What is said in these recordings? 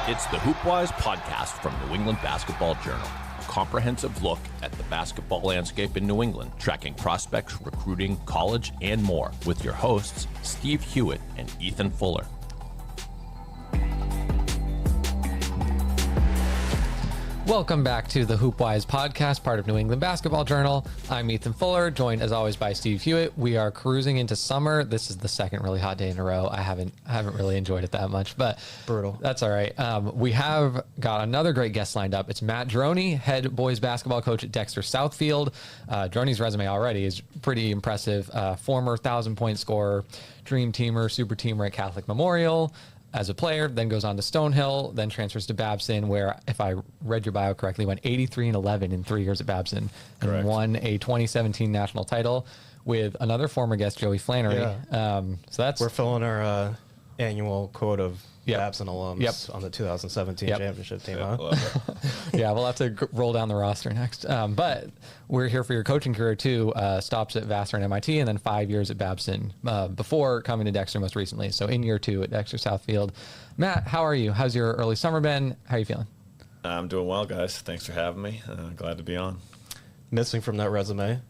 It's the HoopWise podcast from New England Basketball Journal. A comprehensive look at the basketball landscape in New England, tracking prospects, recruiting, college, and more, with your hosts, Steve Hewitt and Ethan Fuller. Welcome back to the HoopWise podcast, part of New England Basketball Journal. I'm Ethan Fuller, joined as always by Steve Hewitt. We are cruising into summer. This is the second really hot day in a row. I haven't really enjoyed it that much, but brutal. That's all right. We have got another great guest lined up. It's Matt Droney, head boys basketball coach at Dexter Southfield. Droney's resume already is pretty impressive. Former 1,000-point scorer, dream teamer, super teamer at Catholic Memorial as a player, then goes on to Stonehill, then transfers to Babson, where, if I read your bio correctly, went 83-11 in 3 years at Babson. Correct. And won a 2017 national title with another former guest, Joey Flannery. Yeah. So We're filling our annual quote of Yep. Babson alums on the 2017 Yep. championship team. Yeah, Huh? love it. Yeah, we'll have to roll down the roster next. But we're here for your coaching career too. Stops at Vassar and MIT, and then 5 years at Babson before coming to Dexter most recently. So in year 2 at Dexter Southfield. Matt, how are you? How's your early summer been? How are you feeling? I'm doing well, guys. Thanks for having me. Glad to be on. Missing from that resume,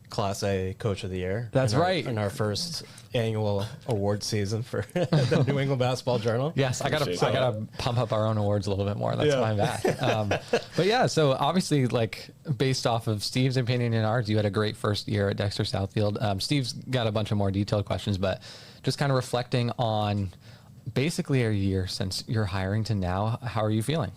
Class A Coach of the Year. That's right. In our first annual award season for the New England Basketball Journal. Yes, I gotta Appreciate that. pump up our own awards a little bit more. That's Yeah. why I'm back. But yeah, so obviously, like, based off of Steve's opinion and ours, you had a great first year at Dexter Southfield. Steve's got a bunch of more detailed questions, but just kind of reflecting on basically a year since your hiring to now, how are you feeling?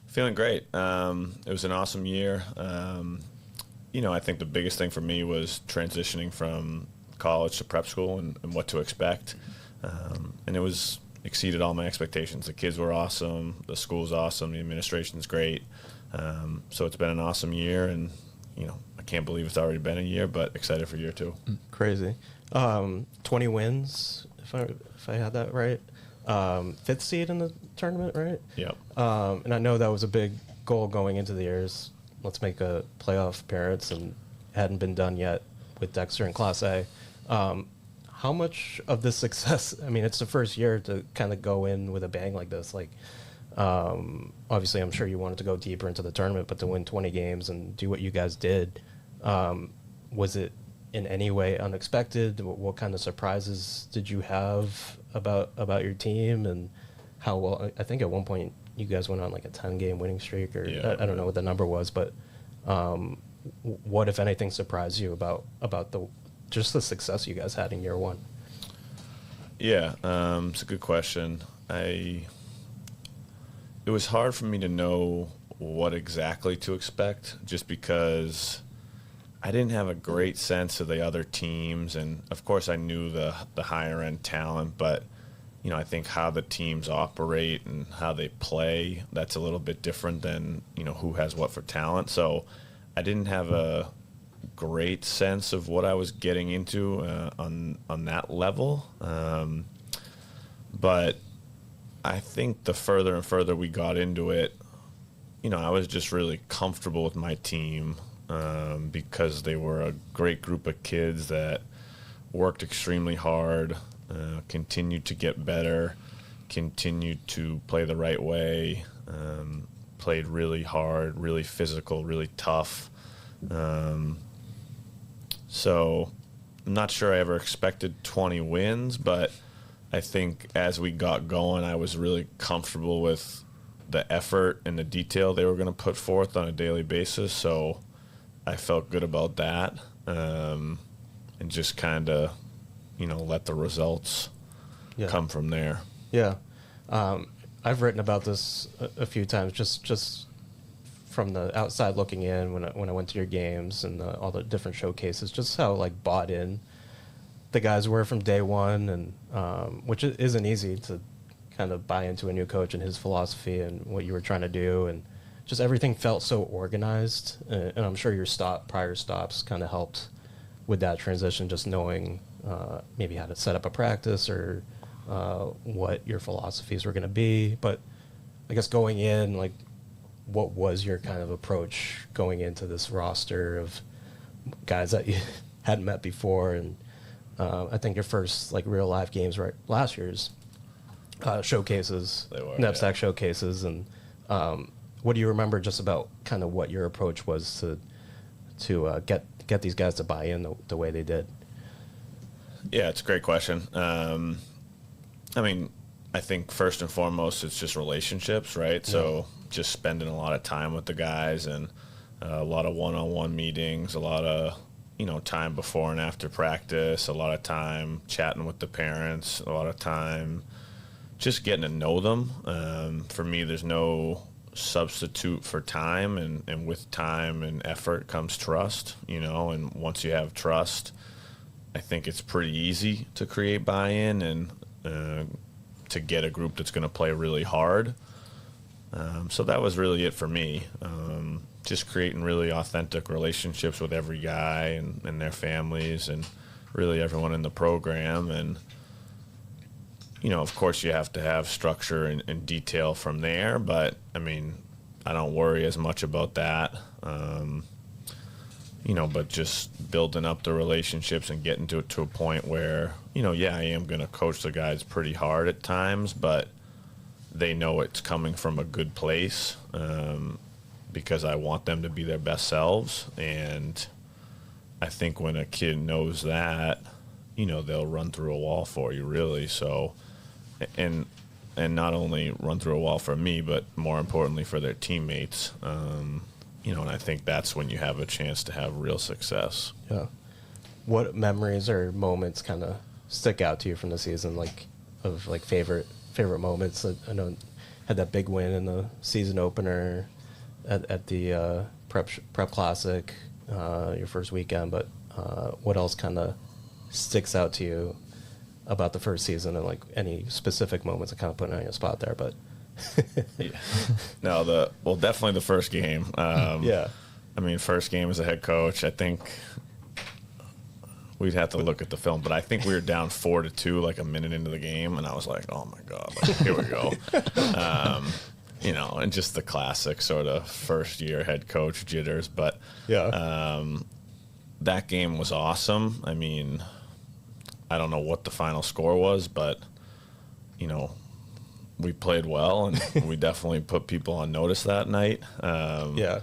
Feeling great. It was an awesome year. I think the biggest thing for me was transitioning from college to prep school and what to expect. And it exceeded all my expectations. The kids were awesome. The school's awesome. The administration's great. So it's been an awesome year, and I can't believe it's already been a year, but excited for year 2. Crazy. 20 wins, if I had that right. 5th seed in the tournament, right? Yep. And I know that was a big goal going into the years. Let's make a playoff appearance, and hadn't been done yet with Dexter in Class A. How much of this success, I mean, it's the first year to kind of go in with a bang like this. Like, obviously, I'm sure you wanted to go deeper into the tournament, but to win 20 games and do what you guys did, was it in any way unexpected? What kind of surprises did you have about your team, and how well? I think at one point you guys went on like a 10-game winning streak, or Yeah. I don't know what the number was, but what, if anything, surprised you about just the success you guys had in year 1? Yeah, it's a good question. It was hard for me to know what exactly to expect, just because I didn't have a great sense of the other teams, and of course I knew the higher end talent, but I think how the teams operate and how they play, that's a little bit different than who has what for talent. So I didn't have a great sense of what I was getting into on that level, but I think the further and further we got into it, I was just really comfortable with my team, because they were a great group of kids that worked extremely hard, continued to get better, continued to play the right way, played really hard, really physical, really tough. So I'm not sure I ever expected 20 wins, but I think as we got going, I was really comfortable with the effort and the detail they were going to put forth on a daily basis. So I felt good about that, and just kind of, let the results come from there. Yeah. I've written about this a few times, just from the outside looking in when I went to your games and all the different showcases, just how like bought in the guys were from day one, and which isn't easy to kind of buy into a new coach and his philosophy and what you were trying to do, and just everything felt so organized. And I'm sure your prior stops kind of helped with that transition, just knowing maybe how to set up a practice or what your philosophies were going to be. But I guess going in, like, what was your kind of approach going into this roster of guys that you hadn't met before? And I think your first like real live games last year's showcases, They were, NSAC showcases, and what do you remember just about kind of what your approach was to get these guys to buy in the way they did? Yeah, it's a great question. I mean, I think first and foremost, it's just relationships, right? Yeah. So just spending a lot of time with the guys and a lot of one-on-one meetings, a lot of, time before and after practice, a lot of time chatting with the parents, a lot of time just getting to know them. For me, there's no substitute for time, and with time and effort comes trust, and once you have trust, I think it's pretty easy to create buy-in and to get a group that's going to play really hard. So that was really it for me. Just creating really authentic relationships with every guy and their families and really everyone in the program. And, of course you have to have structure and detail from there, but I mean, I don't worry as much about that. But just building up the relationships and getting to a point where, I am going to coach the guys pretty hard at times, but they know it's coming from a good place, because I want them to be their best selves. And I think when a kid knows that, they'll run through a wall for you, really. So, and not only run through a wall for me, but more importantly for their teammates. And I think that's when you have a chance to have real success. Yeah. What memories or moments kind of stick out to you from the season, of favorite moments? I know had that big win in the season opener at the prep classic, your first weekend, but what else kind of sticks out to you about the first season, and any specific moments? I kind of put it on your spot there, but yeah. No, definitely the first game. Yeah. I mean, first game as a head coach, I think we'd have to look at the film, but I think we were down 4-2, a minute into the game, and I was like, oh my God, here we go. And just the classic sort of first year head coach jitters. But yeah, that game was awesome. I mean, I don't know what the final score was, but, we played well, and we definitely put people on notice that night. Yeah.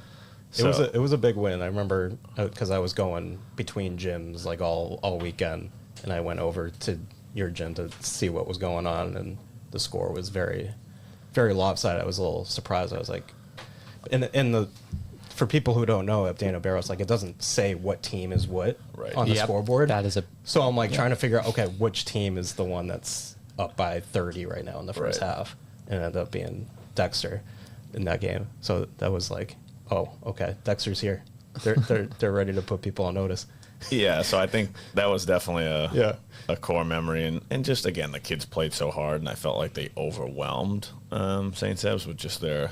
It was a big win. I remember because I was going between gyms all weekend, and I went over to your gym to see what was going on, and the score was very, very lopsided. I was a little surprised. I was like, for people who don't know, at Dana Barros, it doesn't say what team is what on the scoreboard. That is so I'm trying to figure out, okay, which team is the one that's up by 30 right now in the first half, and it ended up being Dexter in that game. So that was oh, okay, Dexter's here. They're ready to put people on notice. Yeah, so I think that was definitely a core memory, and just again, the kids played so hard, and I felt like they overwhelmed St. Seb's with just their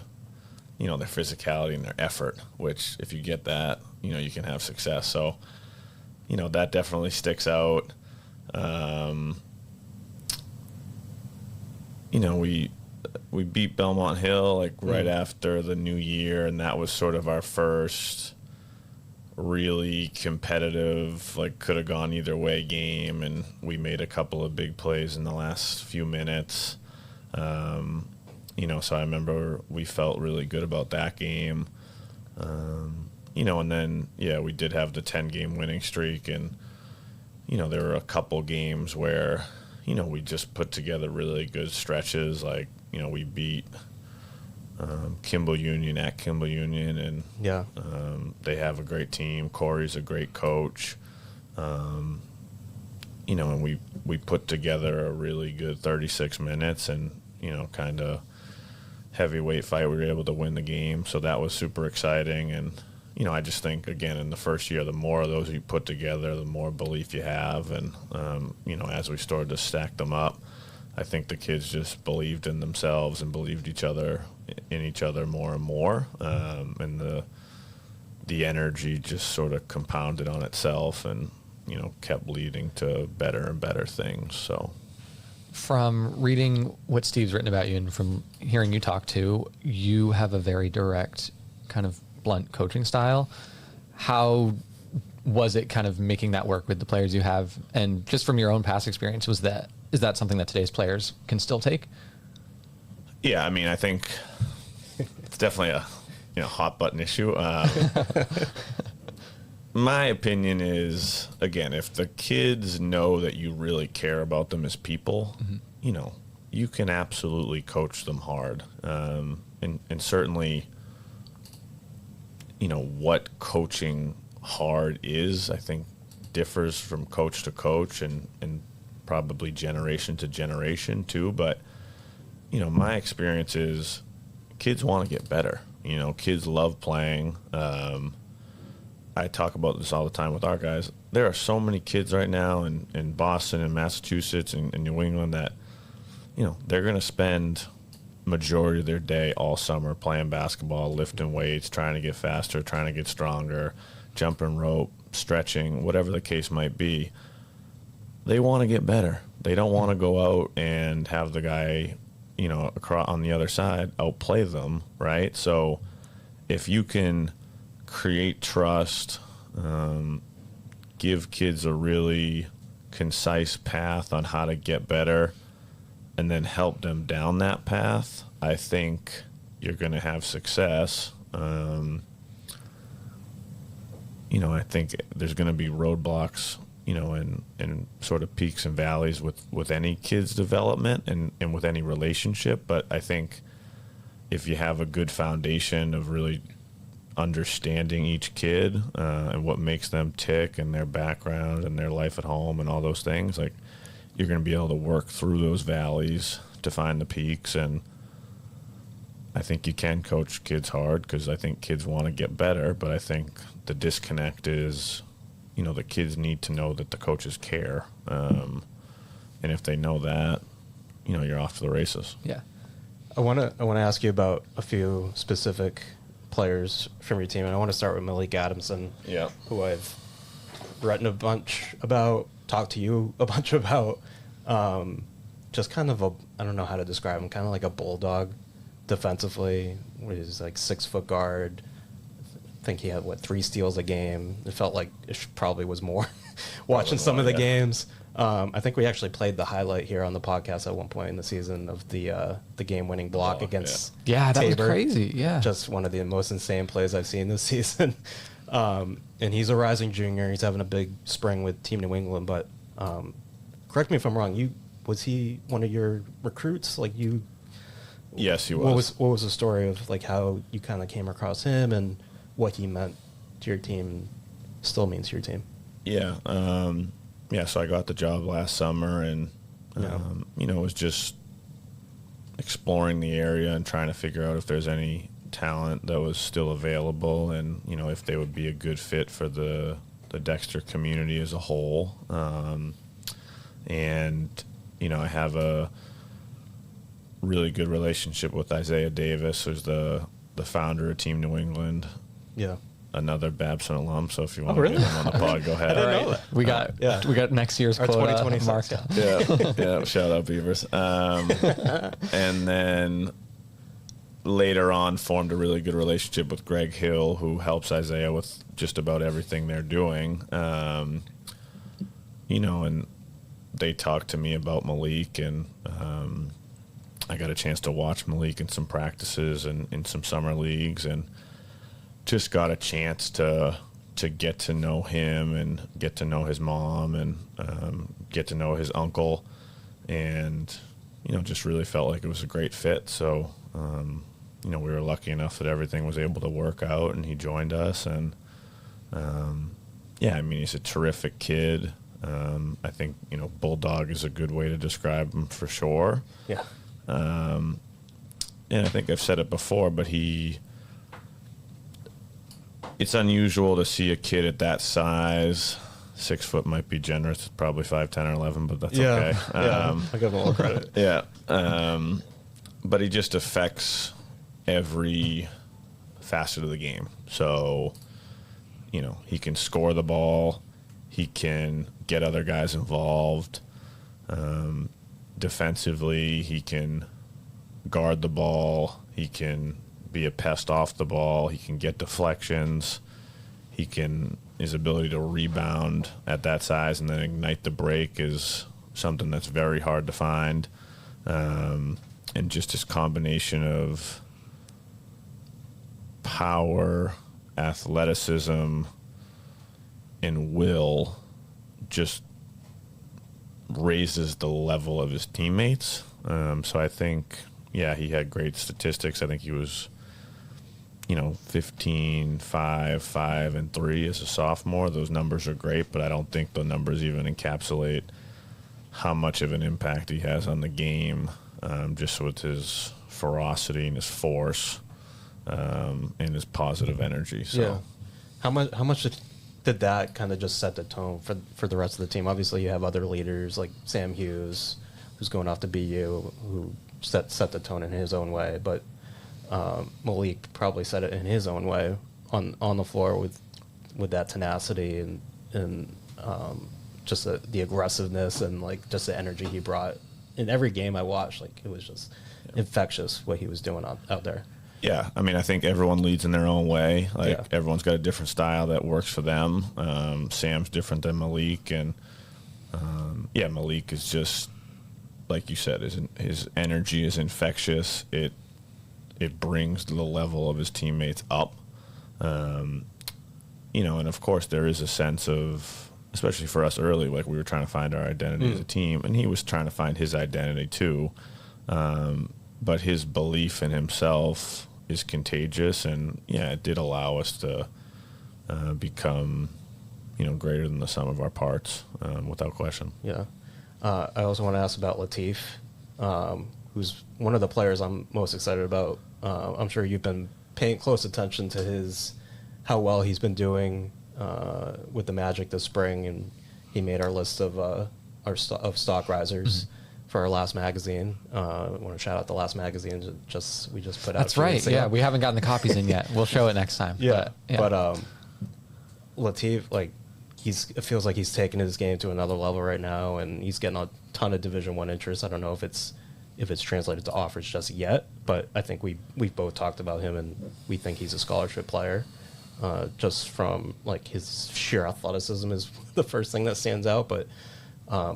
physicality and their effort. Which, if you get that, you can have success. So, that definitely sticks out. We beat Belmont Hill right after the new year, and that was sort of our first really competitive, could have gone either way game, and we made a couple of big plays in the last few minutes. So I remember we felt really good about that game. And then, we did have the 10-game winning streak, and, there were a couple games where, we just put together really good stretches. We beat Kimball Union at Kimball Union, and they have a great team. Corey's a great coach. And we put together a really good 36 minutes, and, kind of heavyweight fight. We were able to win the game, so that was super exciting. And, I just think, again, in the first year, the more of those you put together, the more belief you have. And, as we started to stack them up, I think the kids just believed in themselves and believed in each other more and more. And the energy just sort of compounded on itself and, kept leading to better and better things. So, from reading what Steve's written about you and from hearing you talk to, you have a very direct, kind of blunt coaching style. How was it kind of making that work with the players you have? And just from your own past experience, is that something that today's players can still take? Yeah, I mean, I think it's definitely a hot button issue. My opinion is, again, if the kids know that you really care about them as people, you can absolutely coach them hard. And certainly, what coaching hard is, I think, differs from coach to coach and probably generation to generation too. But, my experience is kids want to get better. Kids love playing. I talk about this all the time with our guys. There are so many kids right now in Boston and Massachusetts and New England that, they're going to spend majority of their day all summer playing basketball, lifting weights, trying to get faster, trying to get stronger, jumping rope, stretching, whatever the case might be. They want to get better. They don't want to go out and have the guy, across on the other side outplay them, right? So if you can create trust, give kids a really concise path on how to get better, and then help them down that path, I think you're going to have success. I think there's going to be roadblocks, and sort of peaks and valleys with any kid's development and with any relationship. But I think if you have a good foundation of really understanding each kid and what makes them tick and their background and their life at home and all those things, like, you're going to be able to work through those valleys to find the peaks. And I think you can coach kids hard because I think kids want to get better, but I think the disconnect is, the kids need to know that the coaches care. And if they know that, you're off to the races. Yeah. I want to ask you about a few specific players from your team, and I want to start with Malik Adamson, who I've written a bunch about, talked to you a bunch about. Just kind of I don't know how to describe him, kind of like a bulldog defensively. He's like 6-foot guard. I think he had 3 steals a game. It felt like it probably was more watching some of the games. I think we actually played the highlight here on the podcast at one point in the season of the game-winning block against that Tabor. was crazy. Yeah, just one of the most insane plays I've seen this season. And he's a rising junior. He's having a big spring with Team New England. But correct me if I'm wrong. Was he one of your recruits? Yes, he was. What was the story of how you kind of came across him and what he meant to your team, still means to your team? Yeah. So I got the job last summer, and was just exploring the area and trying to figure out if there's any talent that was still available, and if they would be a good fit for the Dexter community as a whole. I have a really good relationship with Isaiah Davis, who's the founder of Team New England. Yeah. Another Babson alum, so if you want to get him on the pod, go ahead. I didn't know that. We got next year's quota marked. Yeah, shout out Beavers. And then later on formed a really good relationship with Greg Hill, who helps Isaiah with just about everything they're doing. And they talked to me about Malik, and I got a chance to watch Malik in some practices and in some summer leagues, and just got a chance to get to know him and get to know his mom and get to know his uncle, and just really felt like it was a great fit. So we were lucky enough that everything was able to work out, and he joined us. And he's a terrific kid. I think bulldog is a good way to describe him for sure. Yeah. And I think I've said it before, but it's unusual to see a kid at that size. 6 foot might be generous. It's probably 5'10" or 11, but that's okay. I give him all credit. Yeah. But he just affects every facet of the game. So, he can score the ball. He can get other guys involved. Defensively, he can guard the ball. He can be a pest off the ball. He can get deflections. His ability to rebound at that size and then ignite the break is something that's very hard to find. and just his combination of power, athleticism, and will just raises the level of his teammates. So I think, he had great statistics. I think he was, 15, 5, 5, and 3 as a sophomore. Those numbers are great, but I don't think the numbers even encapsulate how much of an impact he has on the game, just with his ferocity and his force, and his positive energy. So, how much did that kind of just set the tone for the rest of the team? Obviously, you have other leaders like Sam Hughes, who's going off to BU, who set the tone in his own way, but Malik probably set it in his own way on the floor with that tenacity and just the aggressiveness and like just the energy he brought in every game I watched. Like it was just infectious what he was doing out there. Yeah, I mean, I think everyone leads in their own way. Like everyone's got a different style that works for them. Sam's different than Malik, and Malik is just like you said. His energy is infectious. It brings the level of his teammates up. And of course there is a sense of, especially for us early, like we were trying to find our identity as a team, and he was trying to find his identity too. But his belief in himself is contagious, and it did allow us to become, greater than the sum of our parts, without question. Yeah. I also want to ask about Latif, who's one of the players I'm most excited about. I'm sure you've been paying close attention to how well he's been doing with the Magic this spring, and he made our list of stock risers for our last magazine. I want to shout out the last magazine we just put out. That's right. Yeah, we haven't gotten the copies in yet. We'll show it next time. But Latif, like it feels like he's taking his game to another level right now, and he's getting a ton of Division I interest. I don't know if it's translated to offers just yet, but I think we've both talked about him, and we think he's a scholarship player. Just from like his sheer athleticism is the first thing that stands out, but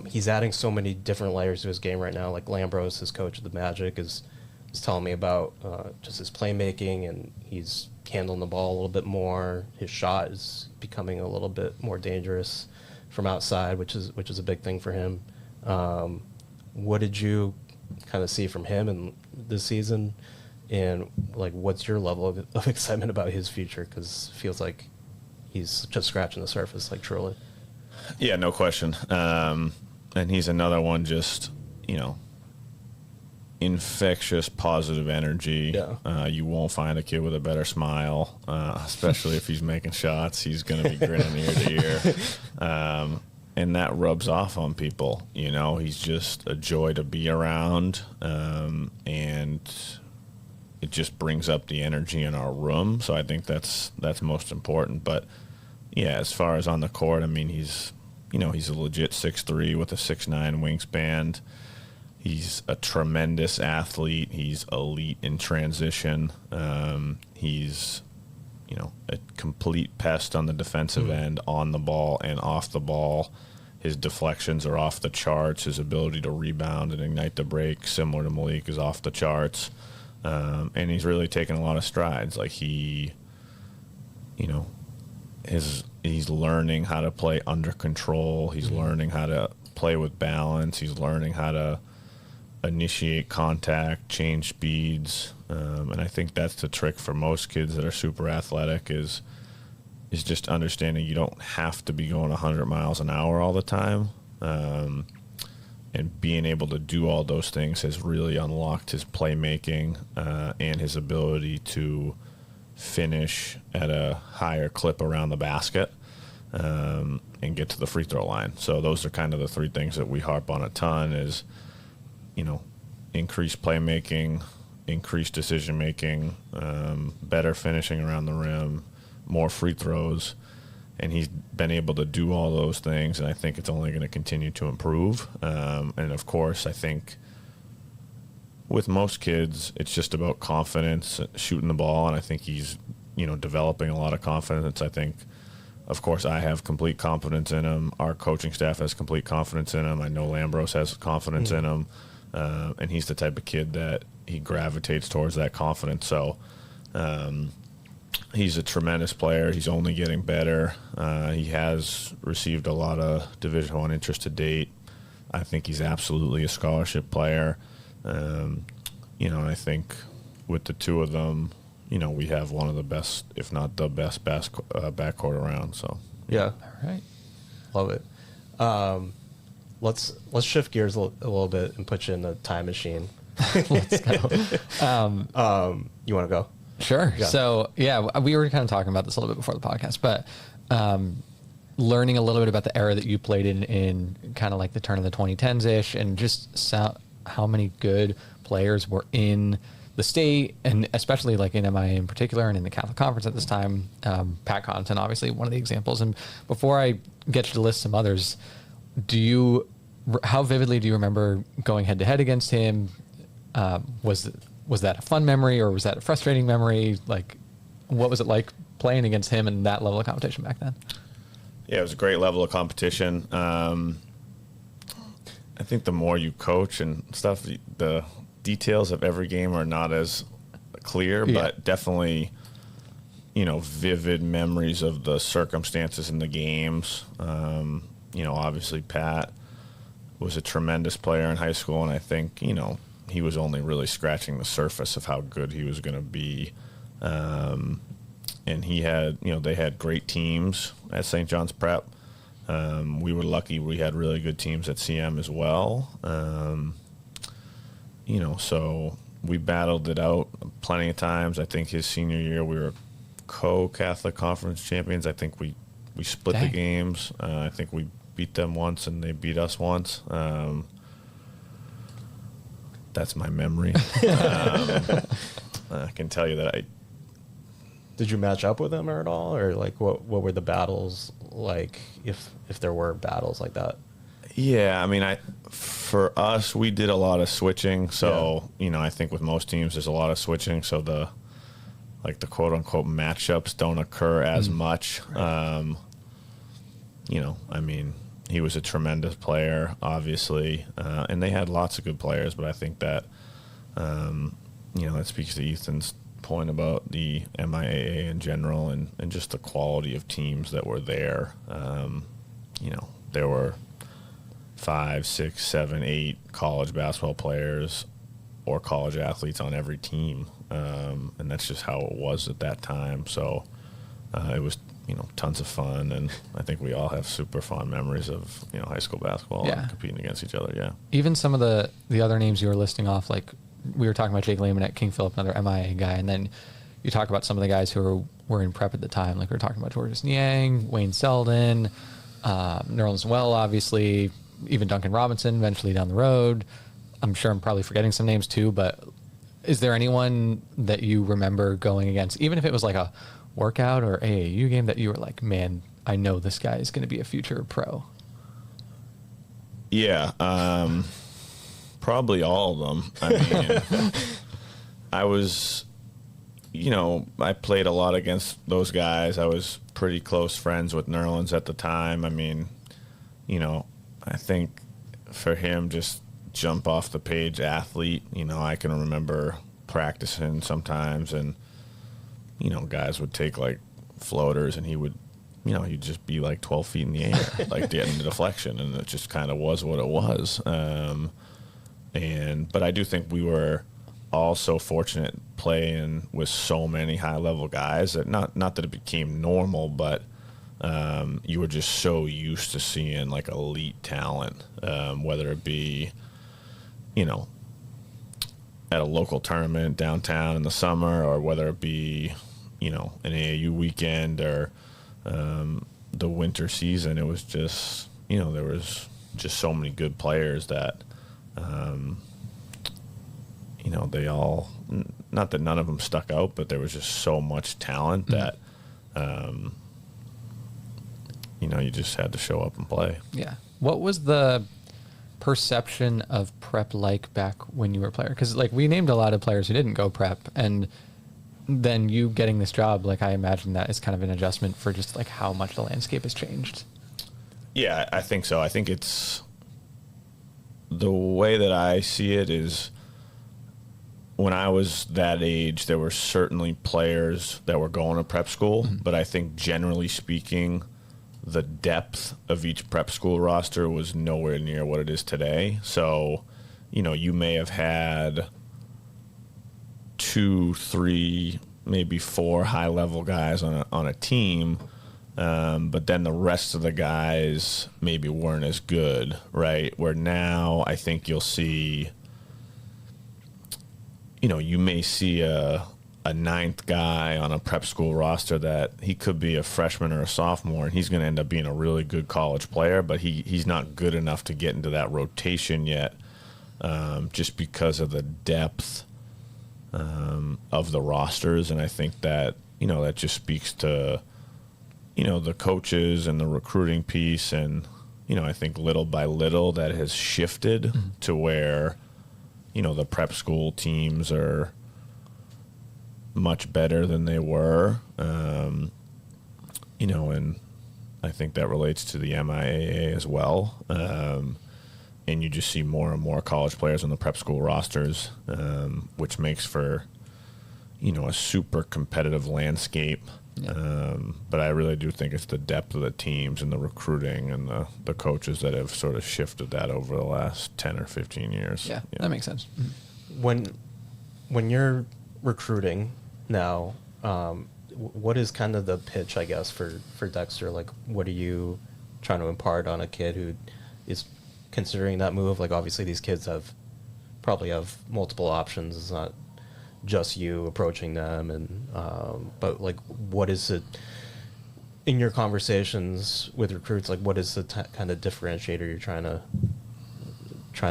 he's adding so many different layers to his game right now. Like Lambros, his coach of the Magic, is telling me about just his playmaking, and he's handling the ball a little bit more. His shot is becoming a little bit more dangerous from outside, which is a big thing for him. What did you kind of see from him in this season, and like what's your level of excitement about his future? Because it feels like he's just scratching the surface, like truly. Yeah, no question. And he's another one, just infectious positive energy. You won't find a kid with a better smile, especially if he's making shots. He's going to be grinning ear to ear. And that rubs off on people. He's just a joy to be around, and it just brings up the energy in our room. So I think that's most important. But as far as on the court, I mean, he's a legit 6'3" with a 6'9" wingspan. He's a tremendous athlete. He's elite in transition. He's a complete pest on the defensive end, on the ball and off the ball. His deflections are off the charts. His ability to rebound and ignite the break, similar to Malik, is off the charts. And he's really taken a lot of strides. Like he's learning how to play under control. He's learning how to play with balance. He's learning how to initiate contact, change speeds. And I think that's the trick for most kids that are super athletic is just understanding you don't have to be going 100 miles an hour all the time. And being able to do all those things has really unlocked his playmaking and his ability to finish at a higher clip around the basket and get to the free throw line. So those are kind of the three things that we harp on a ton is, increased playmaking, increased decision-making, better finishing around the rim, more free throws. And he's been able to do all those things, and I think it's only going to continue to improve. And, of course, I think with most kids, it's just about confidence, shooting the ball, and I think he's, developing a lot of confidence. I think, of course, I have complete confidence in him. Our coaching staff has complete confidence in him. I know Lambros has confidence in him. and he's the type of kid that he gravitates towards that confidence. So he's a tremendous player. He's only getting better. He has received a lot of Division I interest to date. I think he's absolutely a scholarship player. I think with the two of them, we have one of the best, if not the best, backcourt around. So yeah, All right. love it. Let's shift gears a little bit and put you in the time machine. Let's go. You want to go? Sure. Yeah. So, we were kind of talking about this a little bit before the podcast, but learning a little bit about the era that you played in kind of like the turn of the 2010s-ish, and just how many good players were in the state, and especially like in MIA in particular, and in the Catholic Conference at this time. Pat Connaughton, obviously one of the examples. And before I get you to list some others, how vividly do you remember going head to head against him? Was that a fun memory, or was that a frustrating memory? Like, what was it like playing against him and that level of competition back then? Yeah, it was a great level of competition. I think the more you coach and stuff, the details of every game are not as clear, but definitely, vivid memories of the circumstances in the games. Obviously Pat was a tremendous player in high school, and I think, he was only really scratching the surface of how good he was going to be. And he had, they had great teams at St. John's Prep. We were lucky we had really good teams at CM as well. So we battled it out plenty of times. I think his senior year we were co-Catholic Conference champions. I think we split the games. I think we beat them once and they beat us once. That's my memory. I can tell you that Did you match up with them at all, or like what were the battles like, if there were battles like that? Yeah, I mean, for us, we did a lot of switching. So, I think with most teams, there's a lot of switching. So the quote unquote matchups don't occur as much. Right. I mean, he was a tremendous player, obviously, and they had lots of good players. But I think that, that speaks to Ethan's point about the MIAA in general, and just the quality of teams that were there. There were 5, 6, 7, 8 college basketball players or college athletes on every team, and that's just how it was at that time. So it was tons of fun, and I think we all have super fond memories of high school basketball and competing against each other. Yeah, even some of the other names you were listing off, like we were talking about Jake Lehman at King Philip, another MIA guy, and then you talk about some of the guys who were in prep at the time, like we were talking about Georges Niang, Wayne Selden, Nerlens Well, obviously, even Duncan Robinson eventually down the road. I'm sure I'm probably forgetting some names too, but is there anyone that you remember going against, even if it was like a workout or AAU game, that you were like, man, I know this guy is going to be a future pro? Yeah, probably all of them. I mean, I was, I played a lot against those guys. I was pretty close friends with Nerlens at the time. I mean, I think for him, just jump off the page athlete, I can remember practicing sometimes, and, guys would take like floaters, and he would, he'd just be like 12 feet in the air, like getting the deflection, and it just kind of was what it was. But I do think we were all so fortunate playing with so many high-level guys that not that it became normal, but you were just so used to seeing like elite talent, whether it be, at a local tournament downtown in the summer, or whether it be, an AAU weekend or the winter season. It was just, there was just so many good players that, they all, not that none of them stuck out, but there was just so much talent that, you just had to show up and play. Yeah. What was the perception of prep like back when you were a player? Because like we named a lot of players who didn't go prep, and then you getting this job, like I imagine that is kind of an adjustment for just like how much the landscape has changed. Yeah, I think so. I think it's the way that I see it is, when I was that age, there were certainly players that were going to prep school, but I think generally speaking, the depth of each prep school roster was nowhere near what it is today. So, you may have had 2, 3, maybe 4 high-level guys on a team, but then the rest of the guys maybe weren't as good, right? Where now I think you'll see, you may see a 9th guy on a prep school roster that he could be a freshman or a sophomore, and he's going to end up being a really good college player, but he's not good enough to get into that rotation yet, just because of the depth of the rosters. And I think that, that just speaks to, the coaches and the recruiting piece. And, I think little by little that has shifted to where, the prep school teams are much better than they were. And I think that relates to the MIAA as well. And you just see more and more college players on the prep school rosters, which makes for, a super competitive landscape. Yeah. But I really do think it's the depth of the teams and the recruiting and the coaches that have sort of shifted that over the last 10 or 15 years. Yeah, that makes sense. When you're recruiting now, what is kind of the pitch, I guess, for Dexter? Like, what are you trying to impart on a kid who is considering that move? Like, obviously these kids probably have multiple options. It's not just you approaching them, and but like, what is it in your conversations with recruits? Like, what is the kind of differentiator you're trying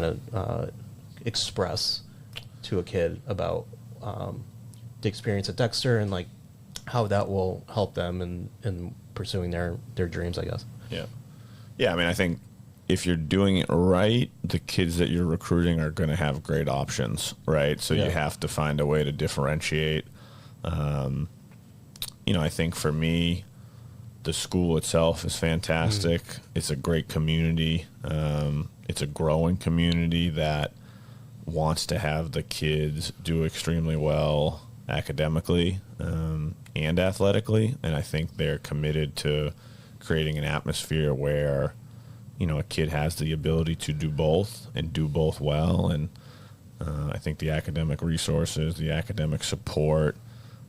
to express to a kid about the experience at Dexter, and like how that will help them in pursuing their dreams, I guess? Yeah. I mean, I think if you're doing it right, the kids that you're recruiting are going to have great options, right? So you have to find a way to differentiate. I think for me, the school itself is fantastic. It's a great community. It's a growing community that wants to have the kids do extremely well academically and athletically. And I think they're committed to creating an atmosphere where, a kid has the ability to do both and do both well. And I think the academic resources, the academic support,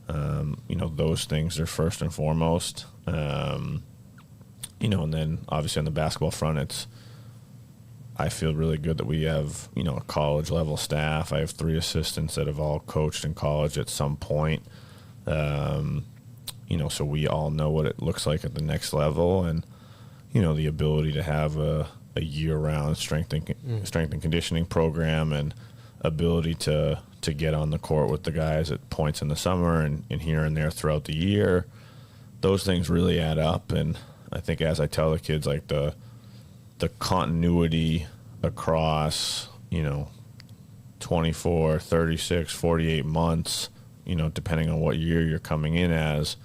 those things are first and foremost. And then obviously on the basketball front, I feel really good that we have, a college level staff. I have 3 assistants that have all coached in college at some point. So we all know what it looks like at the next level, and, the ability to have a year-round strength and conditioning program, and ability to get on the court with the guys at points in the summer and here and there throughout the year. Those things really add up. And I think, as I tell the kids, like the continuity across, 24, 36, 48 months, depending on what year you're coming in as,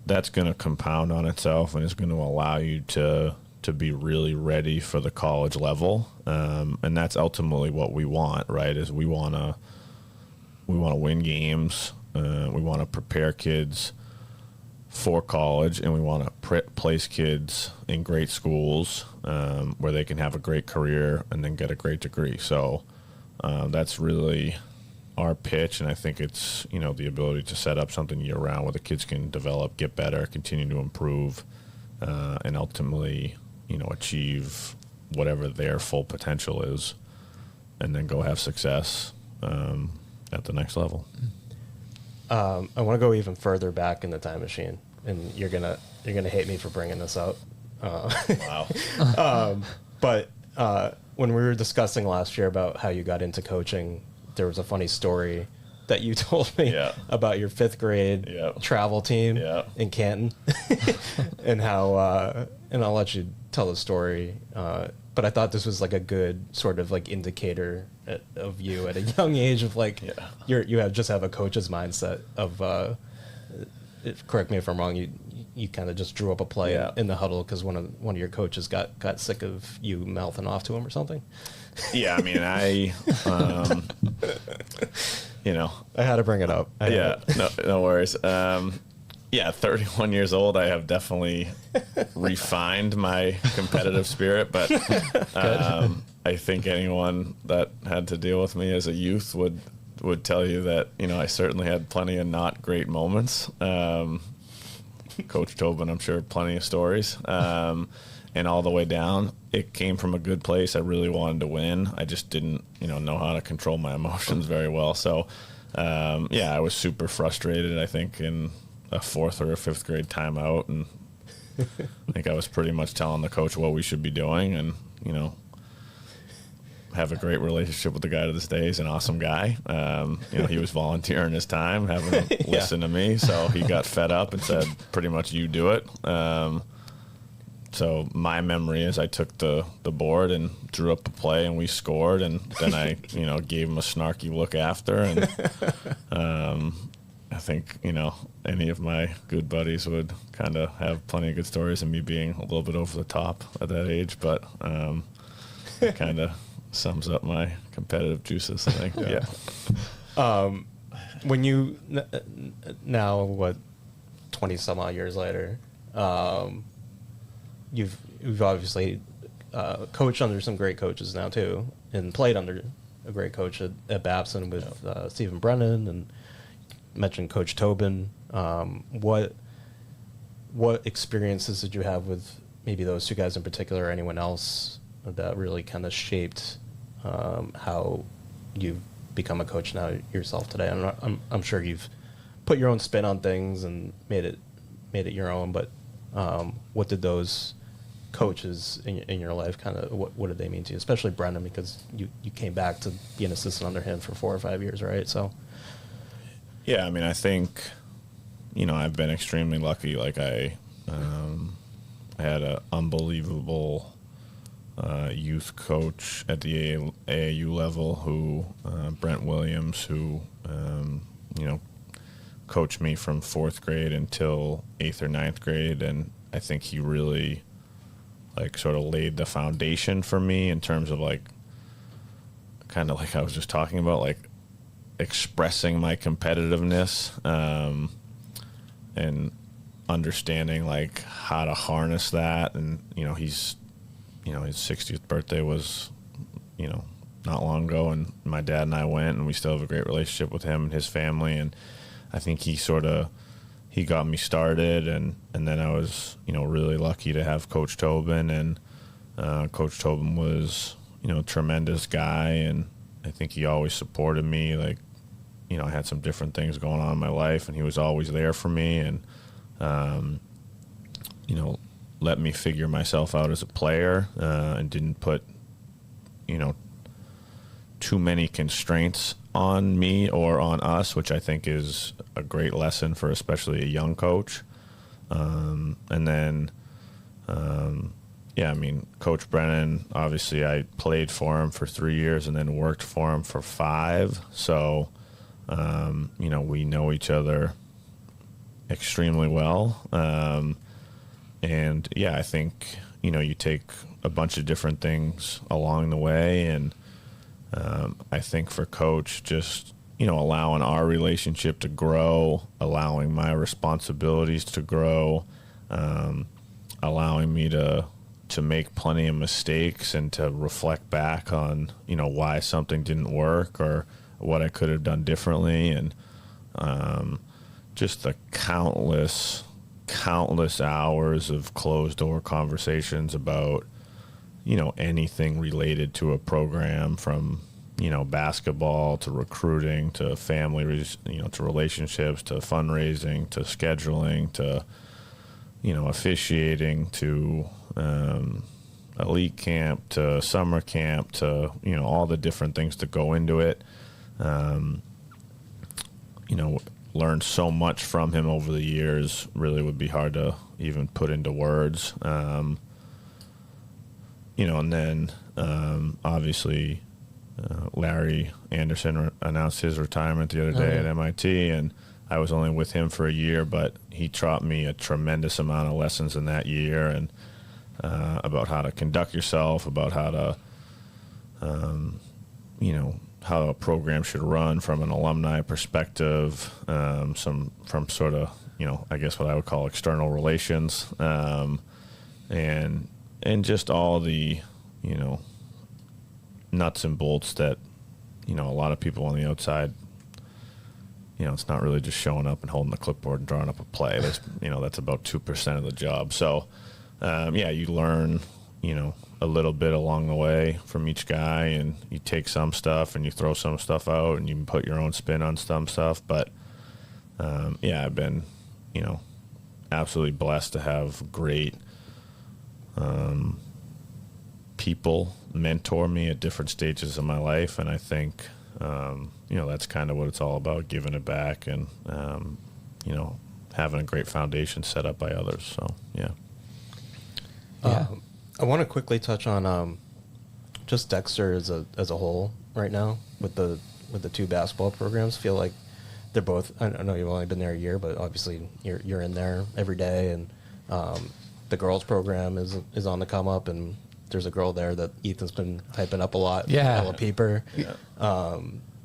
that's going to compound on itself and is going to allow you to be really ready for the college level. And that's ultimately what we want, right? Is we want to win games. We want to prepare kids for college, and we want to place kids in great schools where they can have a great career and then get a great degree. So that's really our pitch, and I think it's the ability to set up something year-round where the kids can develop, get better, continue to improve, and ultimately achieve whatever their full potential is, and then go have success at the next level. I want to go even further back in the time machine, and you're gonna hate me for bringing this up. Wow. But when we were discussing last year about how you got into coaching, there was a funny story that you told me about your 5th grade travel team in Canton, and how, and I'll let you tell the story. But I thought this was like a good sort of like indicator of you at a young age of like you have a coach's mindset of correct me if I'm wrong, you kind of just drew up a play in the huddle because one of your coaches got sick of you mouthing off to him or something. Yeah, I mean, I had to bring it up. No worries. 31 years old, I have definitely refined my competitive spirit, but I think anyone that had to deal with me as a youth would tell you that, I certainly had plenty of not great moments. Coach Tobin, I'm sure, plenty of stories. And all the way down, it came from a good place. I really wanted to win. I just didn't, know how to control my emotions very well. So, I was super frustrated, I think, in a 4th or a 5th grade timeout. And I think I was pretty much telling the coach what we should be doing. And, have a great relationship with the guy to this day. He's an awesome guy. He was volunteering his time, having to listen to me. So he got fed up and said, pretty much, you do it. So my memory is I took the board and drew up a play and we scored, and then I, gave him a snarky look after. And I think, any of my good buddies would kind of have plenty of good stories of me being a little bit over the top at that age, but it kind of sums up my competitive juices, I think. Yeah. When you, now, 20 some odd years later, you've obviously coached under some great coaches now too, and played under a great coach at Babson with Stephen Brennan, and mentioned Coach Tobin. What experiences did you have with maybe those two guys in particular, or anyone else that really kind of shaped how you've become a coach now yourself today? I'm sure you've put your own spin on things and made it your own, but what did those coaches in your life kind of, what did they mean to you, especially Brendan, because you came back to be an assistant under him for 4 or 5 years, right? So I mean, I think I've been extremely lucky. Like I had an unbelievable youth coach at the AAU level who Brent Williams, who coached me from 4th grade until 8th or 9th grade, and I think he really sort of laid the foundation for me in terms of kind of like I was just talking about, expressing my competitiveness and understanding how to harness that. And his 60th birthday was not long ago, and my dad and I went, and we still have a great relationship with him and his family. And I think he got me started, and then I was really lucky to have Coach Tobin, and Coach Tobin was a tremendous guy, and I think he always supported me. I had some different things going on in my life, and he was always there for me, and let me figure myself out as a player, and didn't put too many constraints on me or on us, which I think is a great lesson for especially a young coach. And then, I mean, Coach Brennan, obviously I played for him for 3 years and then worked for him for 5. So, we know each other extremely well. And I think, you take a bunch of different things along the way, and I think for Coach, just allowing our relationship to grow, allowing my responsibilities to grow, allowing me to make plenty of mistakes and to reflect back on why something didn't work or what I could have done differently, and just the countless hours of closed door conversations about anything related to a program, from basketball to recruiting to family, to relationships to fundraising to scheduling to officiating to elite camp to summer camp to all the different things that go into it. Learned so much from him over the years, really would be hard to even put into words. And then obviously Larry Anderson announced his retirement the other day at MIT, and I was only with him for a year, but he taught me a tremendous amount of lessons in that year, and about how to conduct yourself, about how to, how a program should run from an alumni perspective, from sort of, I guess what I would call external relations, and just all the, nuts and bolts that, a lot of people on the outside, it's not really just showing up and holding the clipboard and drawing up a play. That's, that's about 2% of the job. So, you learn, a little bit along the way from each guy, and you take some stuff and you throw some stuff out, and you can put your own spin on some stuff. But, I've been, absolutely blessed to have great people mentor me at different stages of my life. And I think, that's kind of what it's all about, giving it back and, having a great foundation set up by others. So, yeah. I want to quickly touch on just Dexter as a whole right now with the two basketball programs. Feel like they're both. I know you've only been there a year, but obviously you're in there every day, and the girls program is on the come up, and there's a girl there that Ethan's been hyping up a lot. Yeah, Ella Pieper. Yeah.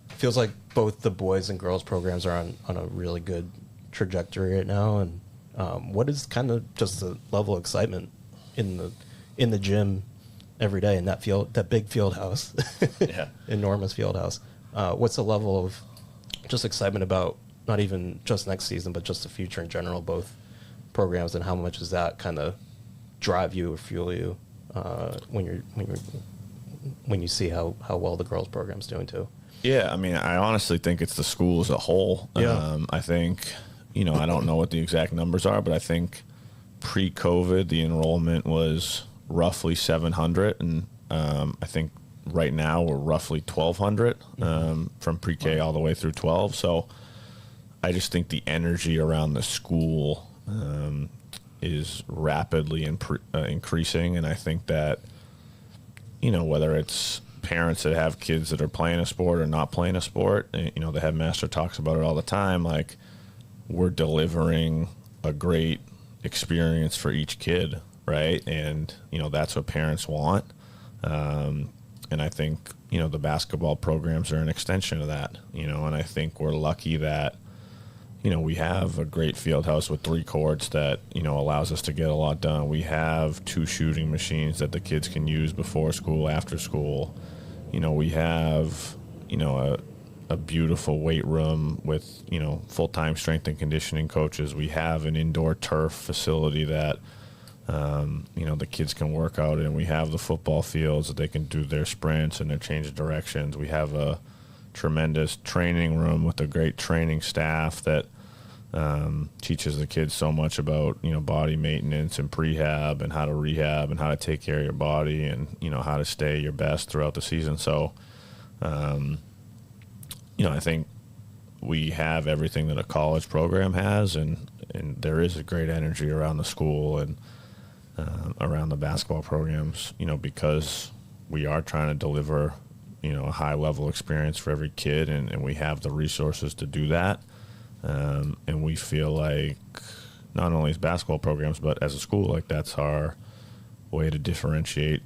Feels like both the boys and girls programs are on a really good trajectory right now. And what is kind of just the level of excitement in the gym every day in that big field house, enormous field house? What's the level of just excitement about not even just next season, but just the future in general, both programs, and how much does that kind of drive you or fuel you when you see how well the girls program's doing too? Yeah, I mean, I honestly think it's the school as a whole. Yeah. I think, I don't know what the exact numbers are, but I think pre-COVID, the enrollment was roughly 700, and I think right now we're roughly 1,200 from pre-K all the way through 12. So I just think the energy around the school is rapidly increasing, and I think that, whether it's parents that have kids that are playing a sport or not playing a sport, the headmaster talks about it all the time, like, we're delivering a great experience for each kid, right? And that's what parents want, and I think the basketball programs are an extension of that, and I think we're lucky that we have a great field house with 3 courts that allows us to get a lot done. We have 2 shooting machines that the kids can use before school, after school. We have a beautiful weight room with full-time strength and conditioning coaches. We have an indoor turf facility that the kids can work out in. We have the football fields that they can do their sprints and their change of directions. We have a tremendous training room with a great training staff that teaches the kids so much about body maintenance and prehab and how to rehab and how to take care of your body and how to stay your best throughout the season. So I think we have everything that a college program has, and there is a great energy around the school and around the basketball programs, because we are trying to deliver a high level experience for every kid, and we have the resources to do that. And we feel like not only as basketball programs, but as a school, like, that's our way to differentiate,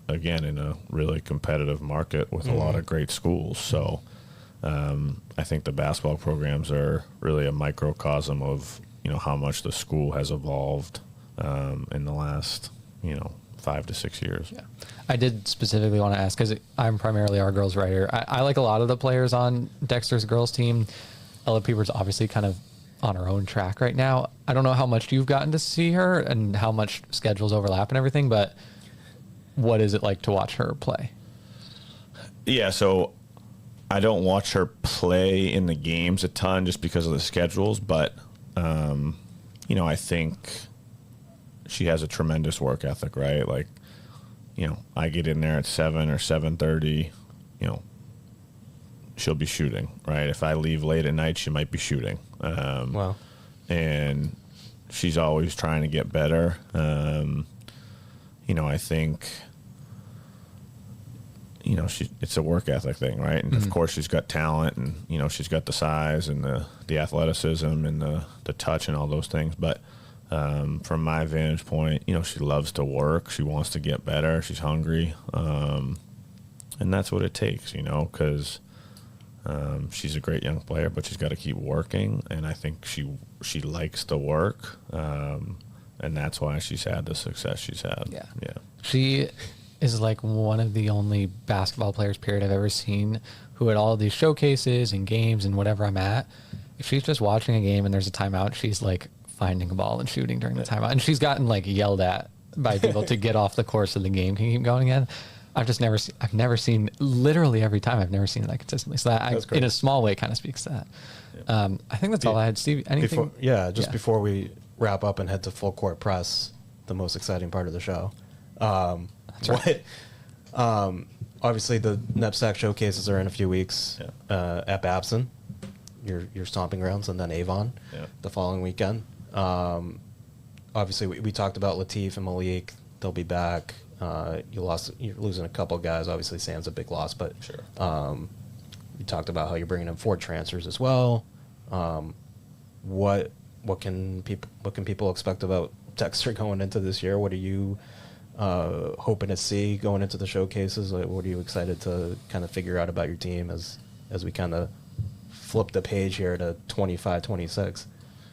again, in a really competitive market with a lot of great schools. So I think the basketball programs are really a microcosm of how much the school has evolved in the last 5 to 6 years. Yeah. I did specifically want to ask, because I'm primarily our girls writer. I like a lot of the players on Dexter's girls team. Ella Pieper's obviously kind of on her own track right now. I don't know how much you've gotten to see her and how much schedules overlap and everything, but what is it like to watch her play? Yeah, so I don't watch her play in the games a ton just because of the schedules, but I think she has a tremendous work ethic, right? Like, I get in there at 7 or 7:30, she'll be shooting, right? If I leave late at night, she might be shooting. Wow. And she's always trying to get better. I think, it's a work ethic thing, right? And of course she's got talent, and she's got the size and the athleticism and the touch and all those things. But from my vantage point, she loves to work. She wants to get better. She's hungry, and that's what it takes, because she's a great young player, but she's got to keep working. And I think she likes to work, and that's why she's had the success she's had. Yeah. She is like one of the only basketball players, period, I've ever seen who at all of these showcases and games and whatever I'm at, if she's just watching a game and there's a timeout, she's like finding a ball and shooting during the timeout. And she's gotten like yelled at by people to get off the course of the game. Can you keep going again? I've never seen, literally every time, I've never seen it that consistently. So that in a small way kind of speaks to that. Yeah. I think that's all I had. Steve, anything? Before we wrap up and head to full court press, the most exciting part of the show. That's right. Obviously, the NSAC showcases are in a few weeks at Babson, your stomping grounds, and then Avon the following weekend. Obviously, we talked about Latif and Malik. They'll be back. You're losing a couple guys. Obviously, Sam's a big loss, but sure. You talked about how you're bringing in 4 transfers as well. What can people expect about Dexter going into this year? What are you hoping to see going into the showcases? Like, what are you excited to kind of figure out about your team as we kind of flip the page here to 25-26?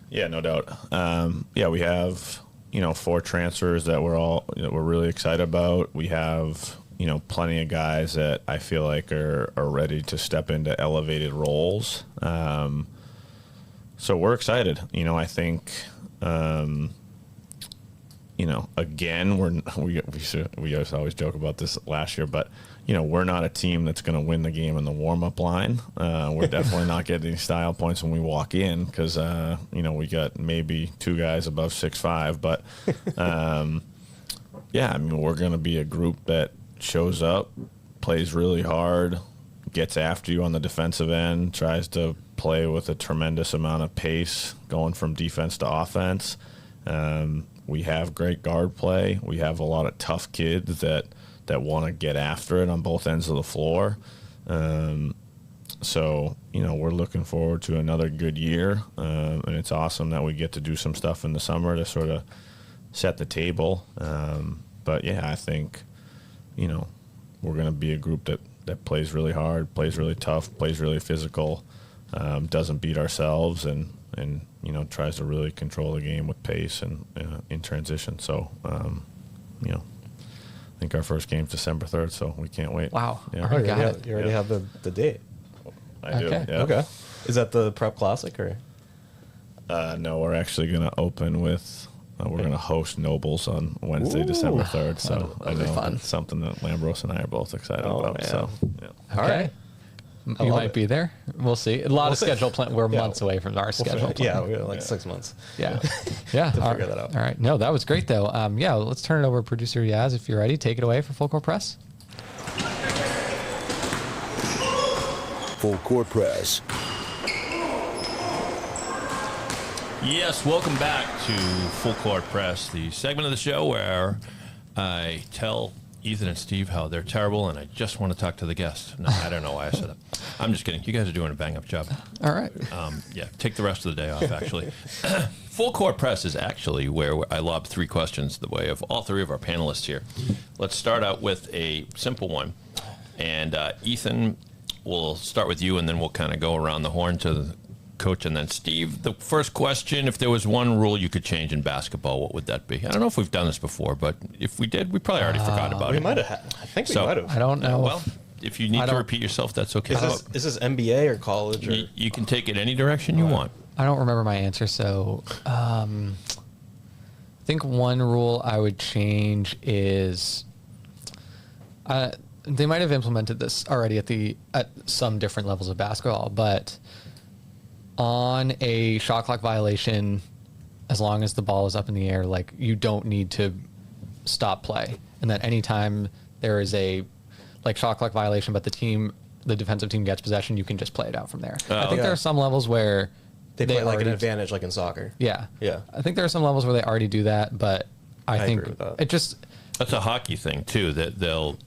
Yeah, no doubt. We have 4 transfers that we're really excited about. We have plenty of guys that I feel like are ready to step into elevated roles. So we're excited. I think. Again, we always joke about this last year, but we're not a team that's going to win the game in the warm-up line. We're definitely not getting style points when we walk in because we got maybe 2 guys above 6'5", but we're going to be a group that shows up, plays really hard, gets after you on the defensive end, tries to play with a tremendous amount of pace, going from defense to offense. We have great guard play. We have a lot of tough kids that want to get after it on both ends of the floor. So we're looking forward to another good year. And it's awesome that we get to do some stuff in the summer to sort of set the table. But, I think, we're going to be a group that plays really hard, plays really tough, plays really physical, doesn't beat ourselves, and tries to really control the game with pace and in transition. So, I think our first game's December 3rd, so we can't wait. Wow. Yeah. You already have the date. I do. Okay. Yeah. Okay. Is that the Prep Classic or? No, we're actually going to open with. We're going to host Nobles on Wednesday, December 3rd. So I know fun. it's something that Lambros and I are both excited about. Man. So, All right. You might be there. We'll see. A lot of see. schedule plan. We're months away from our schedule. Yeah, we got like 6 months. Yeah. to figure that out. All right. No, that was great though. Let's turn it over to producer Yaz. If you're ready, take it away for Full Court Press. Full Court Press. Yes, welcome back to Full Court Press, the segment of the show where I tell Ethan and Steve how they're terrible, and I just want to talk to the guest. No, I don't know why I said it. I'm just kidding. You guys are doing a bang-up job. All right. Take the rest of the day off, actually. Full Court Press is actually where I lob 3 questions the way of all 3 of our panelists here. Let's start out with a simple one. And Ethan, we'll start with you, and then we'll kind of go around the horn to the coach, and then Steve. The first question, if there was one rule you could change in basketball, what would that be? I don't know if we've done this before, but if we did, we probably already forgot about it. We might have. I think we might have. I don't know. Well, if you need to repeat yourself, that's okay. Is this NBA or college? Or? You can take it any direction you want. I don't remember my answer, so I think one rule I would change is they might have implemented this already at some different levels of basketball, but on a shot clock violation, as long as the ball is up in the air, like you don't need to stop play, and that anytime there is a shot clock violation, but the defensive team gets possession, you can just play it out from there. I think there are some levels where they play like an advantage, like in soccer. Yeah. Yeah. I think there are some levels where they already do that, but I think agree with that. it just, That's a hockey thing too. That they'll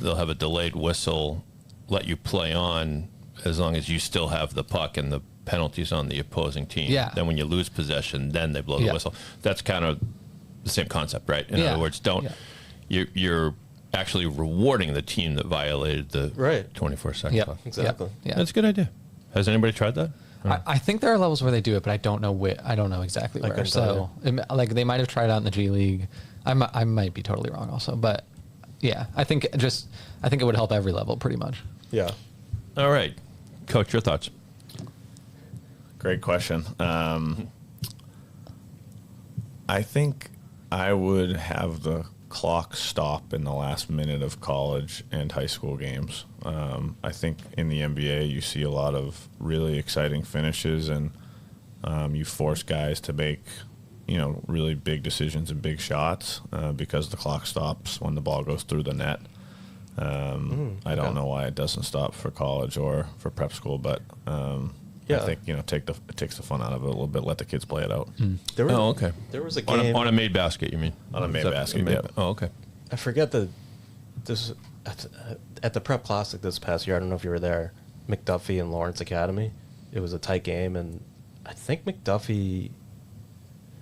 have a delayed whistle, let you play on as long as you still have the puck and the penalties on the opposing team. Yeah. Then when you lose possession, then they blow the whistle. That's kind of the same concept, right? In other words, you're actually rewarding the team that violated the 24-second clock. Exactly. Yeah. That's a good idea. Has anybody tried that? I think there are levels where they do it, but I don't know I don't know exactly where. So, like, they might have tried it out in the G League. I might be totally wrong, also, but yeah, I think it would help every level pretty much. Yeah. All right, Coach, your thoughts? Great question. I think I would have the clock stop in the last minute of college and high school games. I think in the NBA you see a lot of really exciting finishes, and you force guys to make really big decisions and big shots because the clock stops when the ball goes through the net. I don't know why it doesn't stop for college or for prep school, but I think it takes the fun out of it a little bit. Let the kids play it out. Okay. There was a game on a made basket. You mean on a made basket? Yeah. Oh, okay. I forget this at the Prep Classic this past year. I don't know if you were there. McDuffie and Lawrence Academy. It was a tight game, and I think McDuffie.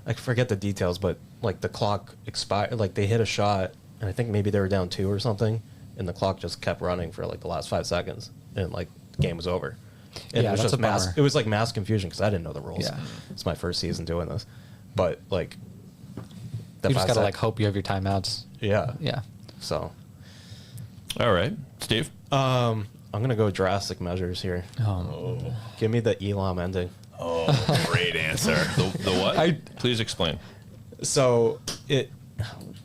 I forget the details, but like the clock expired. Like they hit a shot, and I think maybe they were down 2 or something, and the clock just kept running for like the last 5 seconds, and like the game was over. And it was just mass. It was like mass confusion because I didn't know the rules. Yeah. It's my first season doing this, but like you just gotta like hope you have your timeouts. Yeah. Yeah. So. All right, Steve. I'm gonna go drastic measures here. Give me the Elam ending. Oh, great answer. The what? Please explain. So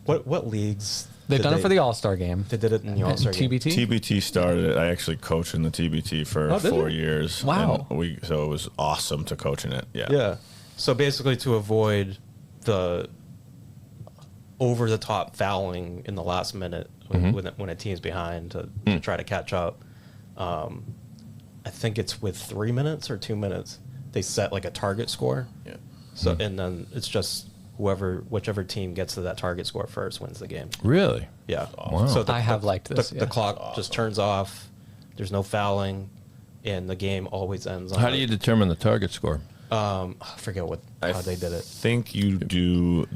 what leagues? They've done it for the All-Star game. They did it in the All-Star game. TBT? TBT started it. I actually coached in the TBT for 4 years. Wow. And so it was awesome to coach in it. Yeah. Yeah. So basically to avoid the over-the-top fouling in the last minute when a team's behind to try to catch up, I think it's with 3 minutes or 2 minutes, they set like a target score. Yeah. So and then it's just whichever team gets to that target score first wins the game. Really? Yeah. Wow. So I have liked this. The clock just turns off. There's no fouling, and the game always ends. How do you determine the target score? I forget how they did it. I think you do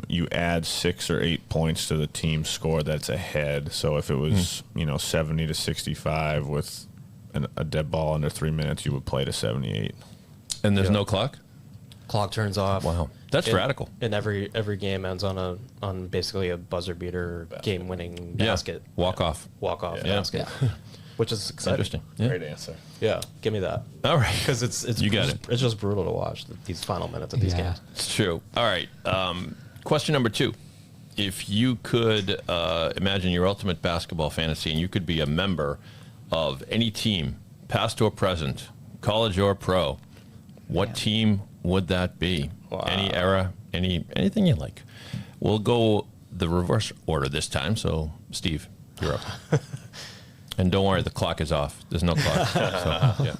you add 6 or 8 points to the team score that's ahead. So if it was 70 to 65 with a dead ball under 3 minutes, you would play to 78. And there's no clock? Clock turns off. Wow. That's radical. And every game ends on basically a buzzer beater, game winning basket. Walk off basket. Yeah. Which is exciting. Interesting. Yeah. Great answer. Yeah, give me that. All right. Because it's You got it. It's just brutal to watch these final minutes of these games. It's true. All right. Question number 2. If you could imagine your ultimate basketball fantasy and you could be a member of any team, past or present, college or pro, what team would that be? Wow. Any era, anything you like. We'll go the reverse order this time. So, Steve, you're up. And don't worry, the clock is off. There's no clock. So, yeah.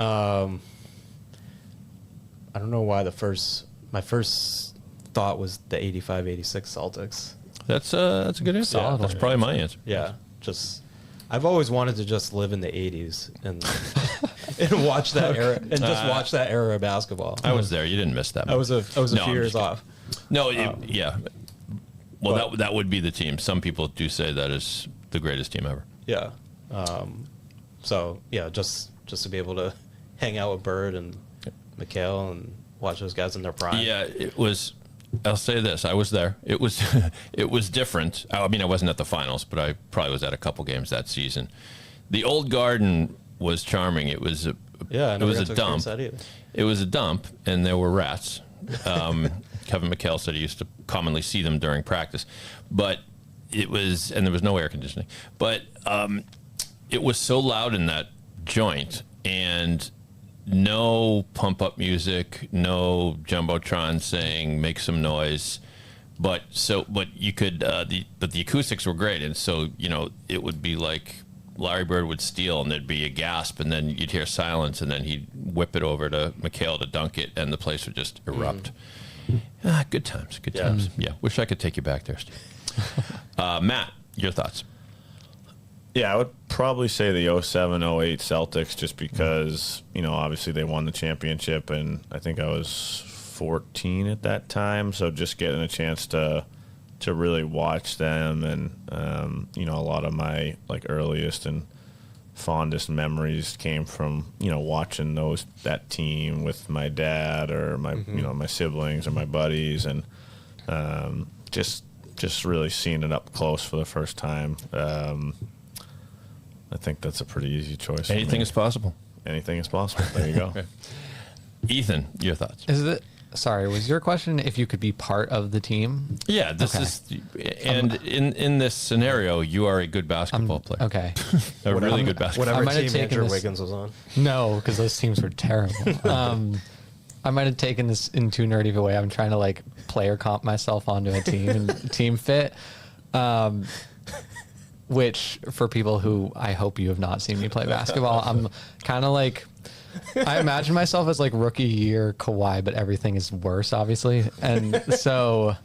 I don't know why my first thought was the 85-86 Celtics. That's a good answer. Solid That's one. probably my answer. Yeah, I've always wanted to just live in the 80s and and watch that era and just watch that era of basketball. I was there. You didn't miss that. I was a few I'm years just off. No, yeah. Well, that would be the team. Some people do say that is the greatest team ever. Yeah. So yeah, just to be able to hang out with Bird and Mikhail and watch those guys in their prime. Yeah, it was. I'll say this: I was there. It was it was different. I mean, I wasn't at the finals, but I probably was at a couple games that season. The old Garden was charming. It was a Yeah, it was a dump. That either. It was a dump, and there were rats. Kevin McHale said he used to commonly see them during practice, but it was, and there was no air conditioning. But it was so loud in that joint, and no pump up music, no jumbotron saying make some noise. But you could but the acoustics were great, and so it would be like Larry Bird would steal, and there'd be a gasp, and then you'd hear silence, and then he'd whip it over to McHale to dunk it, and the place would just erupt. Good times. Good Yeah. times. Yeah. Wish I could take you back there, Steve. Matt, your thoughts? Yeah, I would probably say the 07-08 Celtics, just because, obviously they won the championship, and I think I was 14 at that time, so just getting a chance to really watch them, and a lot of my earliest and fondest memories came from watching that team with my dad or my my siblings or my buddies, and just really seeing it up close for the first time. I think that's a pretty easy choice. Anything is possible. Anything is possible. There you go. Okay. Ethan, your thoughts? Sorry, was your question if you could be part of the team? Yeah, this is, and in this scenario, you are a good basketball player. Okay. A really good basketball Whatever might have team taken Andrew this- Wiggins was on. No, because those teams were terrible. I might have taken this in too nerdy of a way. I'm trying to player comp myself onto a team and team fit. Which, for people who I hope you have not seen me play basketball, I'm kind of I imagine myself as rookie year Kawhi, but everything is worse, obviously. And so,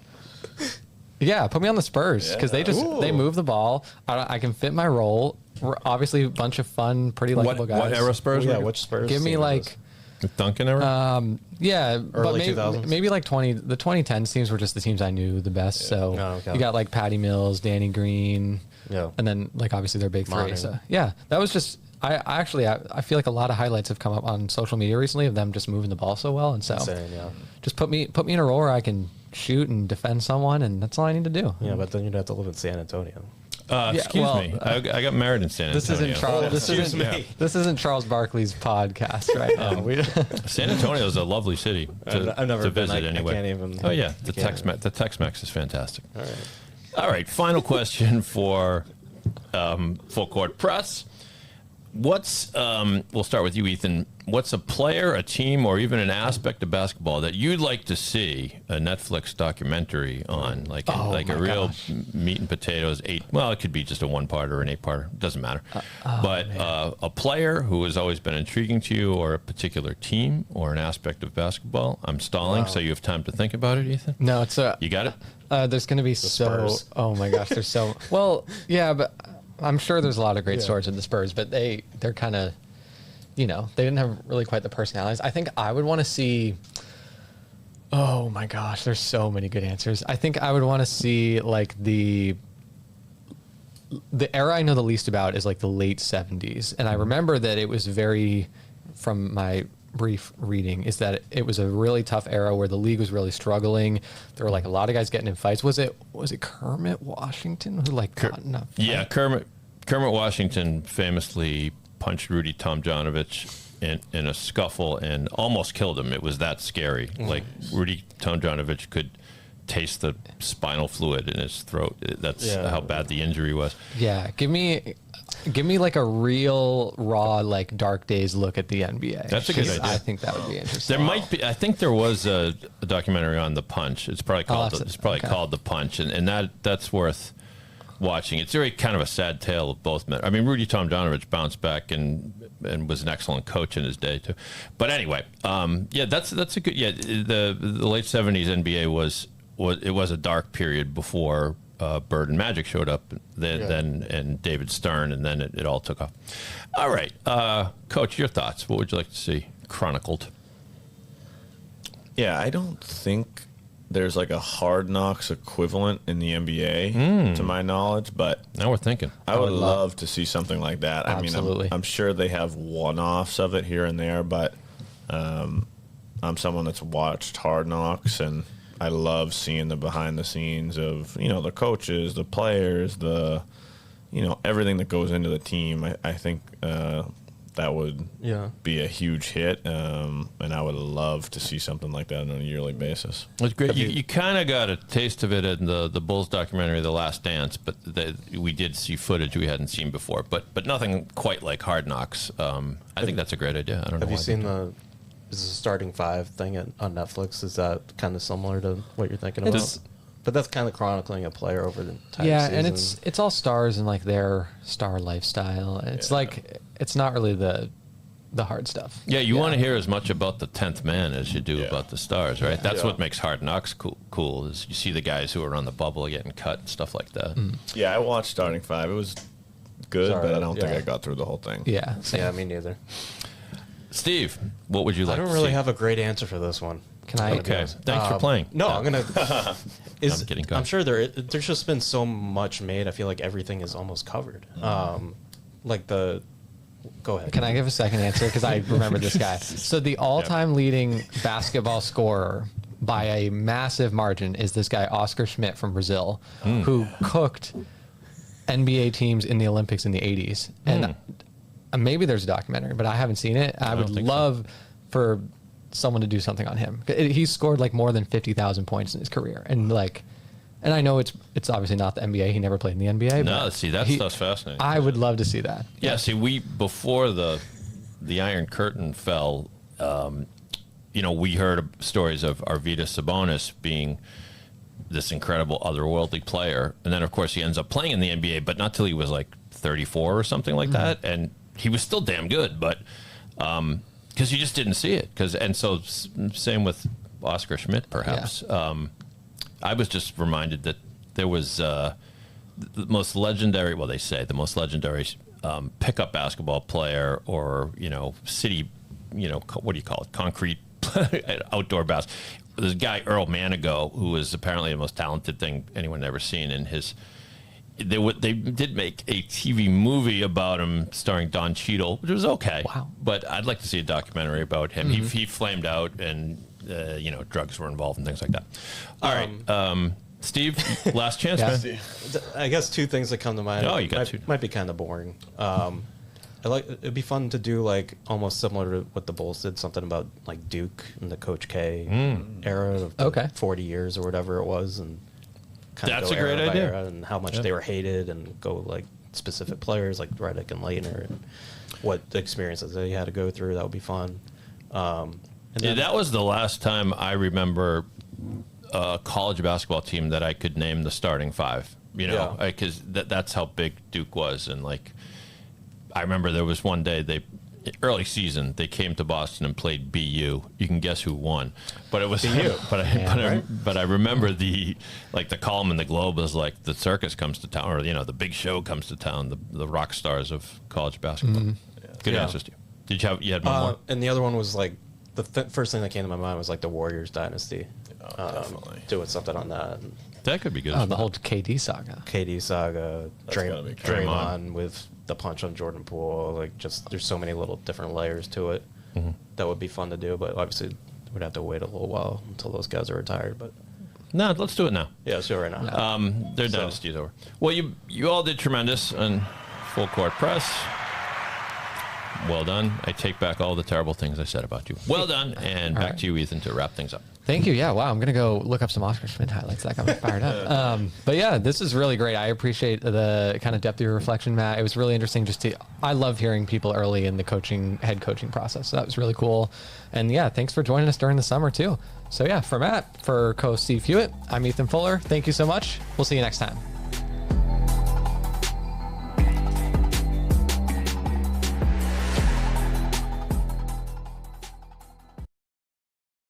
yeah, put me on the Spurs because they move the ball. I can fit my role. We're obviously a bunch of fun, pretty likable guys. What era Spurs? Yeah, were you? which Spurs? Give me team is this? With Duncan era? Yeah, but Early maybe, 2000s? maybe the 2010s teams were just the teams I knew the best. So Oh, okay. you got Patty Mills, Danny Green, Yeah. and then obviously their big three. Monty. So yeah, that was just I feel like a lot of highlights have come up on social media recently of them just moving the ball so well, and so Insane, yeah. just put me in a role where I can shoot and defend someone, and that's all I need to do. Yeah, but then you'd have to live in San Antonio. Excuse well, me. I got married in San This Antonio. isn't Charles. This isn't Charles Barkley's podcast right now. San Antonio is a lovely city I've never to been. visit I anyway. can't even. Oh yeah, the can't Tex-Mex is fantastic. All right. All right, final question for Full Court Press. What's we'll start with you, Ethan. What's a player, a team, or even an aspect of basketball that you'd like to see a Netflix documentary on, a real meat and potatoes it could be just a 1-part or an 8-parter, doesn't matter. But a player who has always been intriguing to you, or a particular team, or an aspect of basketball. I'm stalling, so you have time to think about it, Ethan. No, it's You got it. there's going to be Spurs. oh my gosh, there's so well, yeah, but I'm sure there's a lot of great stories in the Spurs, but they're kind of, they didn't have really quite the personalities. I think I would want to see. Oh my gosh, there's so many good answers. I think I would want to see the era I know the least about is the late 70s, and I remember that it was very, from my brief reading, is that it was a really tough era where the league was really struggling. There were a lot of guys getting in fights. Was it Kermit Washington who got in a fight? Yeah, Kermit Washington famously punched Rudy Tomjanovich in a scuffle and almost killed him. It was that scary. Rudy Tomjanovich could taste the spinal fluid in his throat. That's how bad the injury was. Yeah, give me a real raw Dark Days look at the NBA. That's a good 'Cause idea. I think that would be interesting. There might be. I think there was a documentary on the punch. It's probably called. Called the punch, and that's worth watching. It's very kind of a sad tale of both men. I mean, Rudy Tomjanovich bounced back and was an excellent coach in his day too. But anyway, that's a good. Yeah, the late '70s NBA was a dark period before Bird and Magic showed up, then and David Stern, and then it all took off. All right, Coach, your thoughts? What would you like to see chronicled? Yeah, I don't think there's a Hard Knocks equivalent in the NBA, to my knowledge, but Now we're thinking. I would love to see something like that. Absolutely. I mean, I'm sure they have one-offs of it here and there, but I'm someone that's watched Hard Knocks, and I love seeing the behind the scenes of, the coaches, the players, everything that goes into the team. I think that would be a huge hit, and I would love to see something like that on a yearly basis. It's great. You kind of got a taste of it in the Bulls documentary, The Last Dance, but we did see footage we hadn't seen before, but nothing quite like Hard Knocks. I think that's a great idea. I don't know. Have you seen is the starting 5 thing on Netflix? Is that kind of similar to what you're thinking about? But that's kind of chronicling a player over the entire season. And it's all stars and their star lifestyle. It's it's not really the the hard stuff. Yeah, you want to hear as much about the 10th man as you do Yeah. about the stars, right? That's Yeah. what makes Hard Knocks cool is you see the guys who are on the bubble getting cut and stuff like that. Yeah, I watched Starting Five. It was good, Sorry, but I don't think yeah. I got through the whole thing. Yeah. Same. Yeah, me neither. Steve, what would you like I don't to really see? have a great answer for this one. Can I? Gotta be Okay, honest. thanks for playing. No, I'm gonna. I'm kidding, go I'm ahead. sure there's just been so much made. I feel like everything is almost covered. Like the. Go ahead. Can I give a second answer? Because I remember this guy. So the all-time leading basketball scorer by a massive margin is this guy, Oscar Schmidt from Brazil, who cooked NBA teams in the Olympics in the 80s. And maybe there's a documentary, but I haven't seen it. I would love for someone to do something on him. He scored like more than 50,000 points in his career. And like, and I know it's obviously not the NBA. He never played in the NBA. No, but see, that stuff's fascinating. I would love to see that. Yeah, see, before the Iron Curtain fell, we heard stories of Arvydas Sabonis being this incredible otherworldly player, and then of course he ends up playing in the NBA, but not till he was like 34 or something like that, and he was still damn good, but because you just didn't see it. Same with Oscar Schmidt, perhaps. I was just reminded that there was the most legendary, well, they say the most legendary pickup basketball player or, city, what do you call it? Concrete outdoor basketball. This guy, Earl Manigault, who was apparently the most talented thing anyone had ever seen in his. They did make a TV movie about him starring Don Cheadle, which was okay. Wow. But I'd like to see a documentary about him. He flamed out and, drugs were involved and things like that. All right. Steve, last chance, Yeah. man. I guess two things that come to mind. Oh, you got two. Might be kind of boring. It'd be fun to do like almost similar to what the Bulls did, something about like Duke and the Coach K era of the 40 years or whatever it was, and kind That's go a great era by idea. era and how much they were hated, and go like specific players like Redick and Leitner and what the experiences they had to go through. That would be fun. And then, That was the last time I remember a college basketball team that I could name the starting five, because that's how big Duke was. And like, I remember there was one day early season, they came to Boston and played BU. You can guess who won, but it was BU. But I remember the column in the Globe was like, the circus comes to town, or the big show comes to town, the rock stars of college basketball. Good answer, Steve. Did you had one more? and the other one was like the first thing that came to my mind was like the Warriors dynasty. Definitely. Doing something on that. That could be good. Oh, the whole KD saga. KD saga, gotta be cool. Draymond with the punch on Jordan Poole. Like, just there's so many little different layers to it that would be fun to do. But obviously, we'd have to wait a little while until those guys are retired. But No, let's do it now. yeah, let's do it right now. Their dynasty's over. Well, you all did tremendous on Full Court Press. Well done. I take back all the terrible things I said about you. Well done. And back to you, Ethan, to wrap things up. Thank you. Yeah, wow. I'm going to go look up some Oscar Schmidt highlights. That got me fired up. But yeah, this is really great. I appreciate the kind of depth of your reflection, Matt. It was really interesting I love hearing people early in the head coaching process. So that was really cool. And yeah, thanks for joining us during the summer too. So yeah, for Matt, for co-host Steve Hewitt, I'm Ethan Fuller. Thank you so much. We'll see you next time.